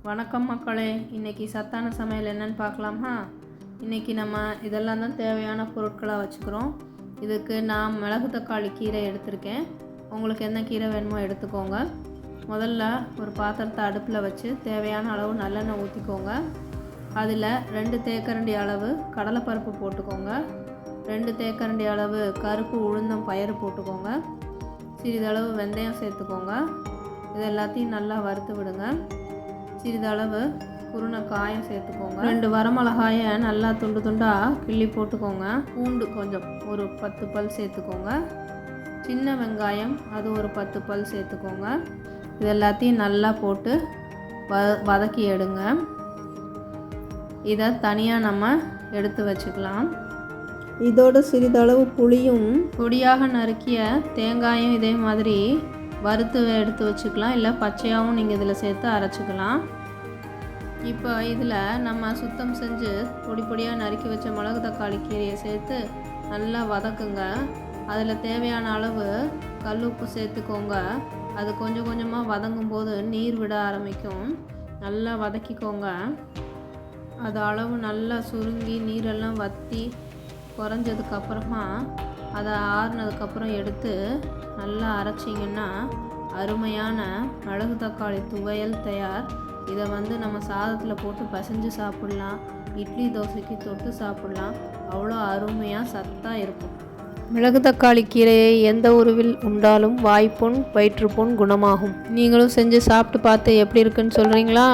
வணக்கம் மக்களே. இன்றைக்கி சத்தான சமையல் என்னென்னு பார்க்கலாமா? இன்றைக்கி நம்ம இதெல்லாம் தான் தேவையான பொருட்களாக வச்சுக்கிறோம். இதுக்கு நான் மிளகு தக்காளி கீரை எடுத்திருக்கேன். உங்களுக்கு என்ன கீரை வேணுமோ எடுத்துக்கோங்க. முதல்ல ஒரு பாத்திரத்தை அடுப்பில் வச்சு தேவையான அளவு நல்லெண்ணெய் ஊற்றிக்கோங்க. அதில் 2 தேக்கரண்டி அளவு கடலைப்பருப்பு போட்டுக்கோங்க. 2 தேக்கரண்டி அளவு கருப்பு உளுந்தம் பயிறு போட்டுக்கோங்க. சிறிதளவு வெந்தயம் சேர்த்துக்கோங்க. இது எல்லாத்தையும் நல்லா வறுத்து விடுங்க. சிறிதளவு குருணை காயம் சேர்த்துக்கோங்க. 2 வரமிளகாயை நல்லா துண்டு துண்டாக கிள்ளி போட்டுக்கோங்க. பூண்டு கொஞ்சம் ஒரு 10 பல் சேர்த்துக்கோங்க. சின்ன வெங்காயம் அது ஒரு 10 பல் சேர்த்துக்கோங்க. இது எல்லாத்தையும் நல்லா போட்டு வதக்கி எடுங்க. இதை தனியாக நம்ம எடுத்து வச்சுக்கலாம். இதோடு சிறிதளவு புளியும் பொடியாக நறுக்கிய தேங்காயும் இதே மாதிரி வறுத்து எடுத்து வச்சுக்கலாம். இல்லை பச்சையாகவும் நீங்கள் இதில் சேர்த்து அரைச்சிக்கலாம். இப்போ இதில் நம்ம சுத்தம் செஞ்சு பொடி பொடியாக நறுக்கி வச்ச மிளகு தக்காளி கீரையை சேர்த்து நல்லா வதக்குங்க. அதில் தேவையான அளவு கல் உப்பு சேர்த்துக்கோங்க. அது கொஞ்சம் கொஞ்சமாக வதங்கும் போது நீர் விட ஆரம்பிக்கும். நல்லா வதக்கிக்கோங்க. அது அளவு நல்லா சுருங்கி நீரெல்லாம் வற்றி குறைஞ்சதுக்கப்புறமா அதை ஆறுனதுக்கப்புறம் எடுத்து நல்லா அரைச்சிங்கன்னா அருமையான மிளகு தக்காளி துவையல் தயார். இதை நம்ம சாதத்தில் போட்டு பசைஞ்சு சாப்பிட்லாம். இட்லி தோசைக்கு தொட்டு சாப்பிட்லாம். அவ்வளோ அருமையாக சத்தாக இருக்கும். மிளகு தக்காளி கீரையை எந்த உருவில் உண்டாலும் வாய்ப்புண் வயிற்றுப்புண் குணமாகும். நீங்களும் செஞ்சு சாப்பிட்டு பார்த்து எப்படி இருக்குன்னு சொல்கிறீங்களா?